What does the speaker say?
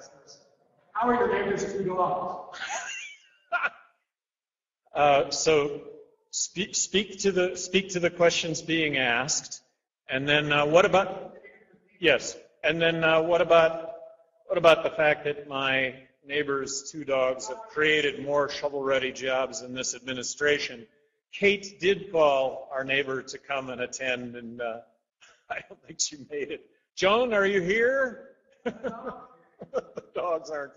this person. How are your neighbors' 2 dogs? So speak to the questions being asked, and then what about? Yes, and then what about the fact that my neighbor's 2 dogs have created more shovel-ready jobs in this administration? Kate did call our neighbor to come and attend, and I don't think she made it. Joan, are you here? The dogs aren't